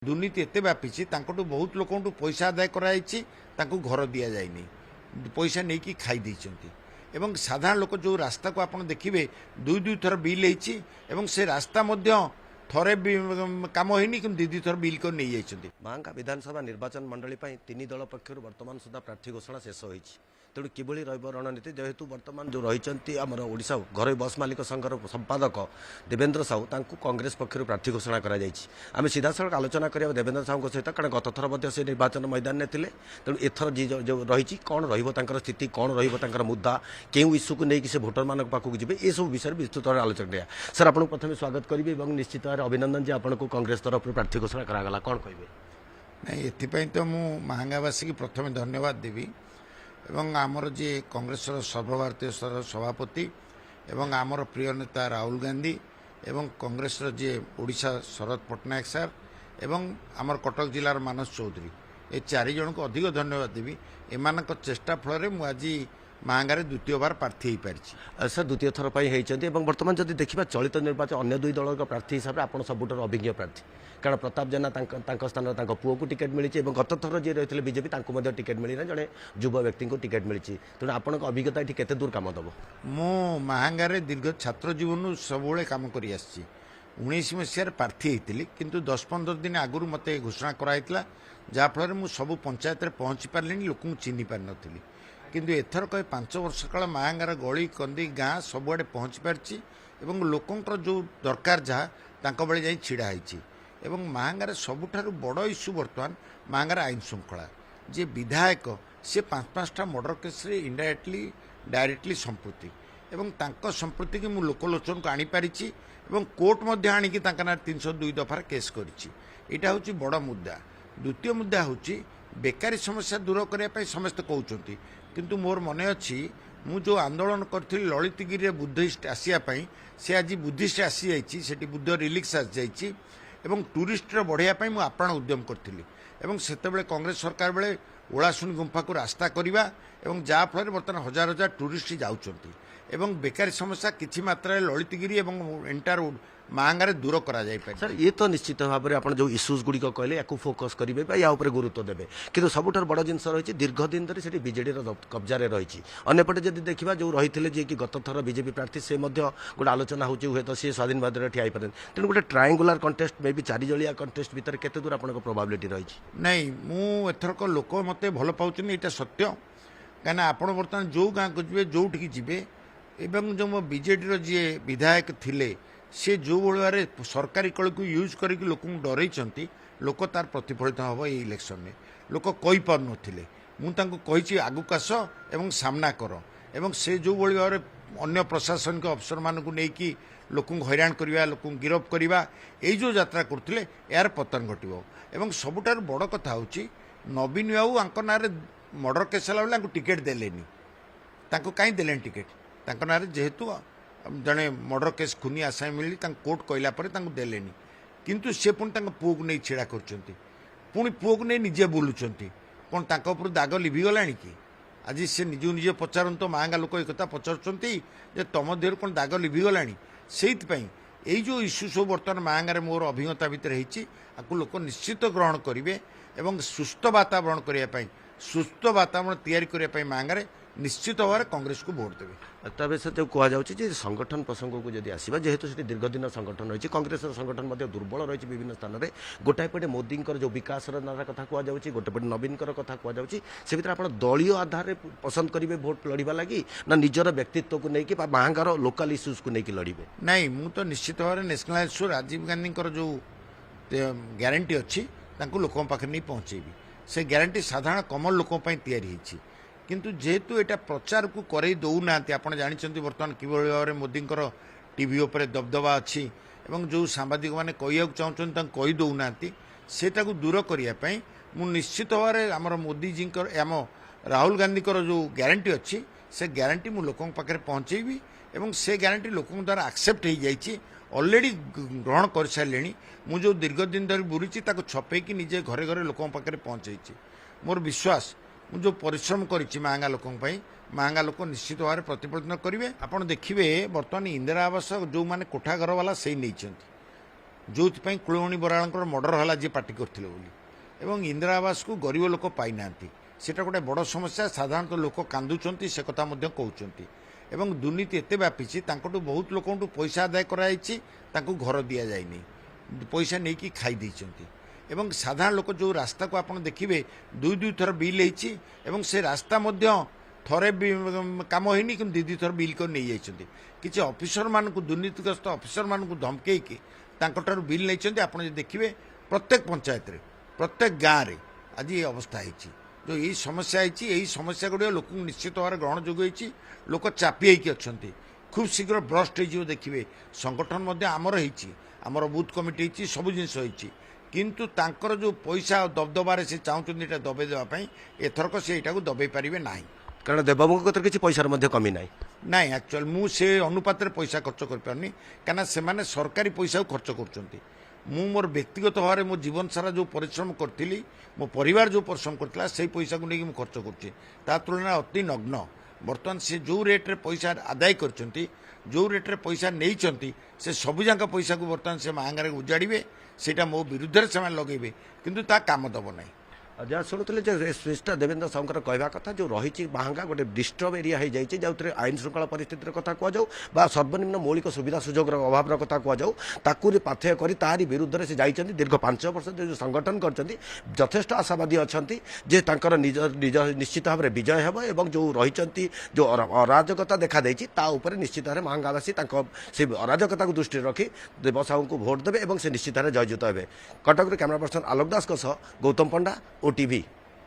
दुर्नीति एत व्यापी बहुत लोक पैसा आदाय कराई घर दि जाए पैसा नहीं कि खाई एवं साधारण लोक जो रास्ता को आप देखिए दुई दुई थर बिल होती से रास्ता थरे कम होनी कि दी थर बिल को नहीं जाइए। मांगा विधानसभा निर्वाचन मंडली तीन दल पक्षर वर्तमान सुधा प्रार्थी घोषणा शेष हो तेणु किभली रणनीति जेहेतु वर्तमान जो रही आमर ओडिशा घरोई बस मालिक संघर संपादक देवेंद्र साहू तांकु कांग्रेस पक्षर प्रार्थी घोषणा आम सीधा सड़क आलोचना करा देवेंद्र साहू सहित कारण गत थर से निर्वाचन मैदान में थे तेणु एथर जी जो रही कौन स्थिति कौन रहा मुद्दा क्यों इश्यू को लेकिन से भोटर मान पाखक जी ये सब विषय विस्तृत भाव आलोचना कराया। सर आपको प्रथम स्वागत करेंगे और निश्चित भाव अभिनंदन जी आपको कांग्रेस तरफ प्रार्थी घोषणा करागला कौन कहे नहीं एपाई तो मुझे महांगावासी की प्रथम धन्यवाद देवी एवं आमर जी कांग्रेस सर्वभारतीय स्तर सभापति एवं आमर प्रिय नेता राहुल गांधी एवं कांग्रेस जी ओडिशा शरद पट्टनायक सर एवं आमर कटक जिलार मानस चौधरी ये चारि जन को अधिक धन्यवाद देवी एमान चेष्टा फल आज महांगारे द्वितीय बार प्रार्थी हो पारी। सर द्वितीय थर पर बर्तमान जब देखा चलित निर्वाचन अन्य दुई दल प्रार्थी हिसाब से आप सबुठ अभिज्ञ प्रार्थी कारण प्रताप जेना स्थान पुओ को टिकेट मिली गत थर जी रही बीजेपी टिकेट मिलना जड़े युव व्यक्ति को टिकेट मिली तेणु आपण अभिज्ञता ये केते दूर कम दब मु महांगारे दीर्घ छात्र जीवन सब कम कर 19 मसीह प्रार्थी होती किंतु 10-15 दिन आगु मत घोषणा कराइला जहाँफल मुझ सब पंचायत में पहुँची पारे लोक चिन्ह पारि नी किंतु एथर कहे 5 वर्ष काल महांगार गली कंदी गाँ सबुआड़े पहुँची पार्टी एवं लोकंर जो दरकार जहाँ बेले जाई छिड़ा एवं महांगार सबुठारु बड़ इश्यू बर्तमान महांगार आईन श्रृंखला जे विधायक सी 5-5टा मर्डर केस इनडायरेक्टली डायरेक्टली संपृक्ति एवं तांको संपृक्ति की मु लोकलोचन को आनी पारिछि एवं कोर्ट मध्य आनिकी तांका ना 302 दफार केस करिछि। एटा होछि बड़ मुद्दा। द्वितीय मुद्दा होछि बेकारी समस्या दूर करने समस्त कहते किंतु मोर मन अच्छी मु जो आंदोलन करी ललितगिरी बुद्धिस्ट आसापी से आज बुद्धिस्ट आसी जाइए बुद्ध रिलिक्स आसी जाइए टूरिस्ट बढ़ाई मुझे आप्राण उद्यम करी से कांग्रेस सरकार बेले ओलाशुनी गुंफा को रास्ता करवा जहाँफल बर्तमान हजार हजार टूरिस्ट जाऊँच बेकारी समस्या किसी मात्रा ललितगिरी एंटायर महांगारे दूर करा जाय पारे। सर ये तो निश्चित भाव में आप जो इश्यूज गुड़िक कहले या फोकस करेंगे या गुरुत्व देवे कि सबुठ बड़ जिन रही दीर्घ दिन धरी बीजेडी कब्जारे रही अंपटे जब देखा जो रही थे जी कि गत थर बीजेपी प्रार्थी से गोटे आलोचना हो तो सी स्वाधीन भाव ठिया पारे तेणु गोटे ट्रायंगुलर कंटेस्ट मे भी 4 जलिया कंटेस्ट भितर केते दूर आपको प्रोबाबिलिटी रही नहीं मुझक लोक मत भल पाँच यहाँ सत्य कहीं आप बर्तमान जो गाँव को जी जो जी एवं जो मो बीजेडी जी विधायक थिले से जो भाव सरकारी कल को यूज करके लोक डरई लोक तार प्रतिफलित हम ये इलेक्शन में लोक कही पार नथिले मुझे आगुक आस एवं सामना कर एवं से जो भाव अन्य प्रशासनिक अफसर मान को लेकिन लोक हैरान करवा लोक गिरफ करवा ये जो यात्रा करते यार पतन घटो एवं सबुठार बड़ कथा हूँ नवीन बाबू आंक ना मर्डर केस है बेले टिकेट देलेनी कहीं देले टिकेट ना जेहेतु जड़े मर्डर केस खुनी आसामी मिली कोर्ट कहला देलेनी किंतु से पुणी पुओ को नहीं छिड़ा कर पुणी पुओ को नहीं निजे बुलूंट कौन तापर दाग लिभिगला कि आज से निज निजे पचारत महांगा लोक एक पचार तुम देह कौन दाग लिभिगला से यही जो इश्यू सब बर्तमान महांगारे मोर अभिज्ञता भितर आपको लोक निश्चित ग्रहण करेंगे और सुस्थ वातावरण करने सुस्थ वातावरण तैयारी करने महांगारे निश्चित भाव कांग्रेस को भोट देवे। तबे से जो कहुच्छे संगठन प्रसंग को जब आसवा जेहेतु से दीर्घ दिन संगठन रही कांग्रेस संगठन दुर्बल रही विभिन्न स्थान में गोटाए पटे मोदी जो विकास नारा कथा कहुच्छे गोटे पटे नवीन कथा कहुच्छे से भर आप दलीय आधार में पसंद करेंगे भोट लड़वा लगी ना निजर व्यक्तित्व को लेकिन महांगार लोकाल इश्यूज को लेकिन लड़े नहीं मुझे तो निश्चित भाव नेशनल इश्यू राजीव गांधी जो ग्यारंटी अच्छी लोक पाखे नहीं पहुँचेबी से ग्यारंटी साधारण कमल लोक तैयारी किंतु जेहेतु एटा प्रचार को करई दौना आप जानते बर्तमान कि भाव में मोदी टीवी उपर दबदबा अच्छी एवं जो सांबादिक मैंने कह चाहते कही दौना से दूर करने मु निश्चित भाव में आम मोदी जी आम राहुल गांधी जो ग्यारंटी अच्छी से ग्यारंटी मु लोकों पाखे पहुँचेबी एवं से ग्यारंटी लोकों द्वारा एक्सेप्ट हो जाइए ऑलरेडी ग्रहण कर सारे मुझे दीर्घ दिन धरी बुरी छपेकी निजे घरे घरे लोकों पाखे पहुँचे मोर विश्वास मुझे जो परिश्रम करी महांगा लोकों महांगा लोक निश्चित भाव में प्रतिफलित करेंगे। आप देखिए बर्तमान इंदिरा आवास जो मैंने कोठा घर वाला से नहीं ଯେଉଁଥିପାଇଁ କୁଳମଣି ବରାଳଙ୍କର ମର୍ଡର ହେଲା ଯିଏ ପାର୍ଟି କରିଥିଲେ ବୋଲି ଏବଂ ଇନ୍ଦିରା ଆବାସକୁ ଗରିବ ଲୋକ ପାଇନାହାନ୍ତି। ସେଇଟା ଗୋଟେ ବଡ଼ ସମସ୍ୟା। ସାଧାରଣତଃ ଲୋକ କାନ୍ଦୁଛନ୍ତି, ସେ କଥା ମଧ୍ୟ କହୁଛନ୍ତି। ଏବଂ ଦୁର୍ନୀତି ଏତେ ବ୍ୟାପିଛି, ତାଙ୍କଠୁ ବହୁତ ଲୋକଙ୍କଠୁ ପଇସା ଆଦାୟ କରାଯାଇଛି, ତାଙ୍କୁ ଘର ଦିଆଯାଇନି, ପଇସା ନେଇକି ଖାଇ ଦେଇଛନ୍ତି। ଏବଂ ସାଧାରଣ ଲୋକ ଯେଉଁ ରାସ୍ତାକୁ ଆପଣ ଦେଖିବେ ଦୁଇ ଥର ବିଲ୍ ହେଇଛି ଏବଂ ସେ ରାସ୍ତା ମଧ୍ୟ ଥରେ କାମ ହେଇନି, କିନ୍ତୁ ଦୁଇ ଥର ବିଲ୍ କରି ନେଇଯାଇଛନ୍ତି। କିଛି ଅଫିସରମାନଙ୍କୁ, ଦୁର୍ନୀତିଗ୍ରସ୍ତ ଅଫିସରମାନଙ୍କୁ ଧମକେଇକି ତାଙ୍କଠାରୁ ବିଲ୍ ନେଇଛନ୍ତି। ଆପଣ ଯଦି ଦେଖିବେ ପ୍ରତ୍ୟେକ ପଞ୍ଚାୟତରେ, ପ୍ରତ୍ୟେକ ଗାଁରେ ଆଜି ଏ ଅବସ୍ଥା ହେଇଛି। ଯେଉଁ ଏଇ ସମସ୍ୟା ହେଇଛି, ଏହି ସମସ୍ୟା ଗୁଡ଼ିକ ଲୋକଙ୍କୁ ନିଶ୍ଚିତ ଭାବରେ ଗ୍ରହଣ ଯୋଗ ହେଇଛି। ଲୋକ ଚାପି ହେଇକି ଅଛନ୍ତି। ଖୁବ୍ ଶୀଘ୍ର ବ୍ରଷ୍ଟ ହେଇଯିବ ଦେଖିବେ। ସଂଗଠନ ମଧ୍ୟ ଆମର ହେଇଛି, ଆମର ବୁଥ୍ କମିଟି ହେଇଛି, ସବୁ ଜିନିଷ ହେଇଛି। କିନ୍ତୁ ତାଙ୍କର ଯେଉଁ ପଇସା ଆଉ ଦବଦବାରେ ସେ ଚାହୁଁଛନ୍ତି ଏଇଟା ଦବେଇ ଦେବା ପାଇଁ, ଏଥରକ ସେ ଏଇଟାକୁ ଦବେଇ ପାରିବେ ନାହିଁ। କାରଣ ଦେବବାବୁଙ୍କ କତିରେ କିଛି ପଇସାର ମଧ୍ୟ କମି ନାହିଁ। ନାଇଁ, ଆକ୍ଚୁଆଲି ମୁଁ ସେ ଅନୁପାତରେ ପଇସା ଖର୍ଚ୍ଚ କରିପାରୁନି, କାହିଁକିନା ସେମାନେ ସରକାରୀ ପଇସାକୁ ଖର୍ଚ୍ଚ କରୁଛନ୍ତି। ମୁଁ ମୋର ବ୍ୟକ୍ତିଗତ ଭାବରେ ମୋ ଜୀବନ ସାରା ଯେଉଁ ପରିଶ୍ରମ କରିଥିଲି, ମୋ ପରିବାର ଯେଉଁ ପରିଶ୍ରମ କରିଥିଲା, ସେଇ ପଇସାକୁ ନେଇକି ମୁଁ ଖର୍ଚ୍ଚ କରୁଛି। ତା ତୁଳନାରେ ଅତି ନଗ୍ନ। ବର୍ତ୍ତମାନ ସେ ଯେଉଁ ରେଟ୍ରେ ପଇସା ଆଦାୟ କରିଛନ୍ତି, ଯେଉଁ ରେଟ୍ରେ ପଇସା ନେଇଛନ୍ତି, ସେ ସବୁଯାକ ପଇସାକୁ ବର୍ତ୍ତମାନ ସେ ମାହାଙ୍ଗାରେ ଉଜାଡ଼ିବେ। ସେଇଟା ମୋ ବିରୁଦ୍ଧରେ ସେମାନେ ଲଗେଇବେ, କିନ୍ତୁ ତା କାମ ଦେବ ନାହିଁ। ଯାହା ଶୁଣୁଥିଲେ ଯେ ମିଷ୍ଟର ଦେବେନ୍ଦ୍ର ସାହୁଙ୍କର କହିବା କଥା ଯେଉଁ ରହିଛି ମାହାଙ୍ଗା ଗୋଟେ ଡିଷ୍ଟର୍ବ ଏରିଆ ହୋଇଯାଇଛି, ଯେଉଁଥିରେ ଆଇନ ଶୃଙ୍ଖଳା ପରିସ୍ଥିତିର କଥା କୁହାଯାଉ ବା ସର୍ବନିମ୍ନ ମୌଳିକ ସୁବିଧା ସୁଯୋଗର ଅଭାବର କଥା କୁହାଯାଉ, ତାକୁ ପାଥେୟ କରି ତାରି ବିରୁଦ୍ଧରେ ସେ ଯାଇଛନ୍ତି। ଦୀର୍ଘ 5 ବର୍ଷ ଯେଉଁ ସଂଗଠନ କରିଛନ୍ତି, ଯଥେଷ୍ଟ ଆଶାବାଦୀ ଅଛନ୍ତି ଯେ ତାଙ୍କର ନିଜ ନିଶ୍ଚିତ ଭାବରେ ବିଜୟ ହେବ ଏବଂ ଯେଉଁ ରହିଛନ୍ତି, ଯେଉଁ ଅରାଜକତା ଦେଖାଦେଇଛି, ତା ଉପରେ ନିଶ୍ଚିତ ଭାବରେ ମାହାଙ୍ଗାବାସୀ ତାଙ୍କ ସେ ଅରାଜକତାକୁ ଦୃଷ୍ଟିରେ ରଖି ଦେବ ସାହୁଙ୍କୁ ଭୋଟ ଦେବେ ଏବଂ ସେ ନିଶ୍ଚିତ ଭାବରେ ଜୟଯୁକ୍ତ ହେବେ। କଟକରୁ କ୍ୟାମେରା ପର୍ସନ ଆଲୋକ ଦାସଙ୍କ ସହ ଗୌତମ ପଣ୍ଡା, OTV।